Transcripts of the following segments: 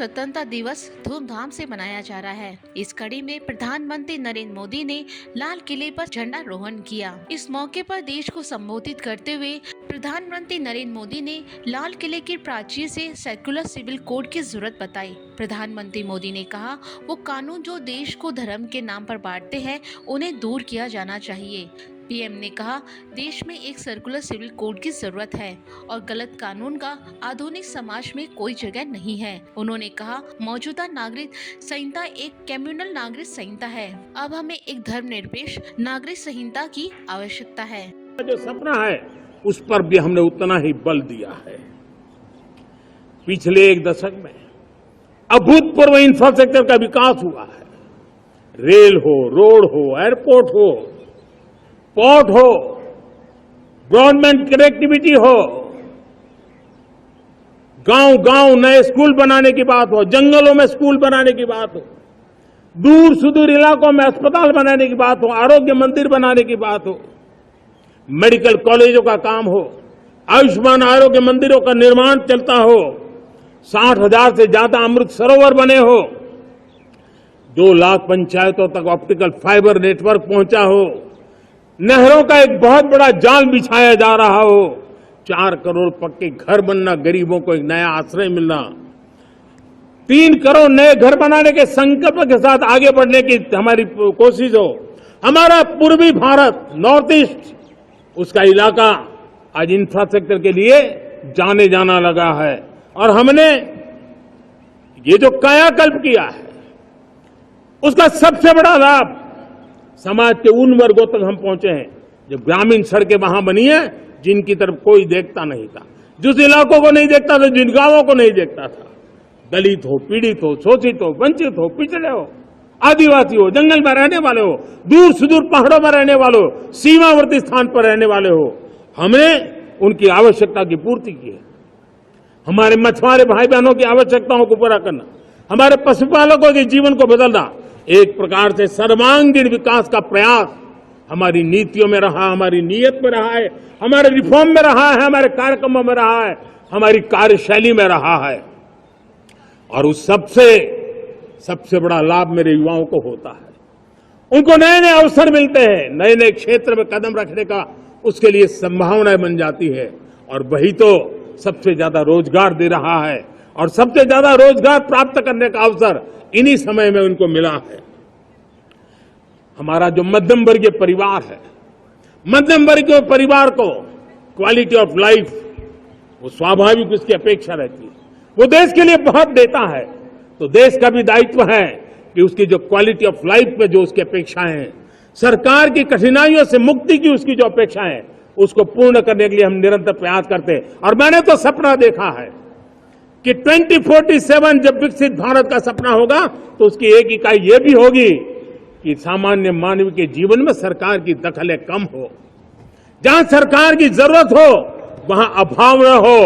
स्वतंत्रता दिवस धूमधाम से मनाया जा रहा है। इस कड़ी में प्रधानमंत्री नरेंद्र मोदी ने लाल किले पर झंडारोहण किया। इस मौके पर देश को संबोधित करते हुए प्रधानमंत्री नरेंद्र मोदी ने लाल किले की प्राचीर से सेक्युलर सिविल कोड की जरूरत बताई। प्रधानमंत्री मोदी ने कहा, वो कानून जो देश को धर्म के नाम पर बांटते हैं, उन्हें दूर किया जाना चाहिए। पीएम ने कहा, देश में एक सर्कुलर सिविल कोड की जरूरत है और गलत कानून का आधुनिक समाज में कोई जगह नहीं है। उन्होंने कहा, मौजूदा नागरिक संहिता एक कम्युनल नागरिक संहिता है। अब हमें एक धर्मनिरपेक्ष नागरिक संहिता की आवश्यकता है। जो सपना है उस पर भी हमने उतना ही बल दिया है। पिछले एक दशक में अभूतपूर्व इंफ्रास्ट्रक्चर का विकास हुआ है। रेल हो, रोड हो, एयरपोर्ट हो, पोर्ट हो, ब्रॉडबैंड कनेक्टिविटी हो, गांव-गांव नए स्कूल बनाने की बात हो, जंगलों में स्कूल बनाने की बात हो, दूर सुदूर इलाकों में अस्पताल बनाने की बात हो, आरोग्य मंदिर बनाने की बात हो, मेडिकल कॉलेजों का काम हो, आयुष्मान आरोग्य मंदिरों का निर्माण चलता हो, 60,000 से ज्यादा अमृत सरोवर बने हो, 2 लाख पंचायतों तक ऑप्टिकल फाइबर नेटवर्क पहुंचा हो, नहरों का एक बहुत बड़ा जाल बिछाया जा रहा हो, 4 करोड़ पक्के घर बनना, गरीबों को एक नया आश्रय मिलना, 3 करोड़ नए घर बनाने के संकल्प के साथ आगे बढ़ने की हमारी कोशिश हो। हमारा पूर्वी भारत, नॉर्थ ईस्ट, उसका इलाका आज इंफ्रास्ट्रक्चर के लिए जाने जाना लगा है और हमने ये जो कायाकल्प किया है उसका सबसे बड़ा लाभ समाज के उन वर्गों तक हम पहुंचे हैं जो ग्रामीण सड़कें वहां बनी है जिनकी तरफ कोई देखता नहीं था, जिस इलाकों को नहीं देखता था, जिन गांवों को नहीं देखता था, दलित हो, पीड़ित हो, शोषित हो, वंचित हो, पिछड़े हो, आदिवासी हो, जंगल में रहने वाले हो, दूर सुदूर पहाड़ों में रहने वाले हो, सीमावर्ती स्थान पर रहने वाले हो, हमने उनकी आवश्यकता की पूर्ति की है। हमारे मछुआरे भाई बहनों की आवश्यकताओं को पूरा करना, हमारे पशुपालकों के जीवन को बदलना, एक प्रकार से सर्वांगीण विकास का प्रयास हमारी नीतियों में रहा, हमारी नीयत में रहा है, हमारे रिफॉर्म में रहा है, हमारे कार्यक्रमों में रहा है, हमारी कार्यशैली में रहा है। और उस सबसे बड़ा लाभ मेरे युवाओं को होता है। उनको नए नए अवसर मिलते हैं, नए नए क्षेत्र में कदम रखने का उसके लिए संभावनाएं बन जाती है और वही तो सबसे ज्यादा रोजगार दे रहा है और सबसे ज्यादा रोजगार प्राप्त करने का अवसर इन्हीं समय में उनको मिला है। हमारा जो मध्यम वर्गीय परिवार है, मध्यम वर्गीय परिवार को क्वालिटी ऑफ लाइफ, वो स्वाभाविक उसकी अपेक्षा रहती है, वो देश के लिए बहुत देता है, तो देश का भी दायित्व है कि उसकी जो क्वालिटी ऑफ लाइफ में जो उसकी अपेक्षाएं हैं, सरकार की कठिनाइयों से मुक्ति की उसकी जो अपेक्षाएं हैं, उसको पूर्ण करने के लिए हम निरंतर प्रयास करते हैं। और मैंने तो सपना देखा है कि 2047 जब विकसित भारत का सपना होगा तो उसकी एक इकाई ये भी होगी कि सामान्य मानव के जीवन में सरकार की दखलें कम हो, जहां सरकार की जरूरत हो वहां अभाव न हो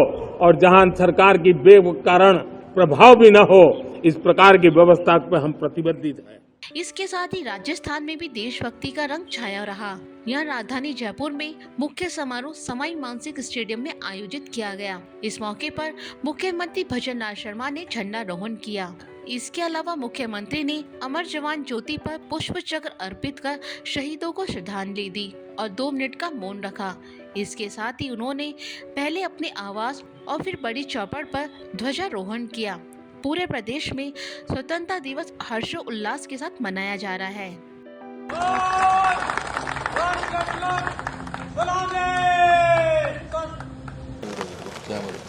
और जहां सरकार की बेकारण प्रभाव भी न हो, इस प्रकार की व्यवस्था पर हम प्रतिबद्ध हैं। इसके साथ ही राजस्थान में भी देशभक्ति का रंग छाया रहा। यहाँ राजधानी जयपुर में मुख्य समारोह सवाई मानसिंह स्टेडियम में आयोजित किया गया। इस मौके पर मुख्यमंत्री भजन लाल शर्मा ने झंडारोहण किया। इसके अलावा मुख्यमंत्री ने अमर जवान ज्योति पर पुष्प चक्र अर्पित कर शहीदों को श्रद्धांजलि दी और 2 मिनट का मौन रखा। इसके साथ ही उन्होंने पहले अपने आवास और फिर बड़ी चौपड़ पर ध्वजारोहण किया। पूरे प्रदेश में स्वतंत्रता दिवस हर्षोल्लास के साथ मनाया जा रहा है। क्या बोले?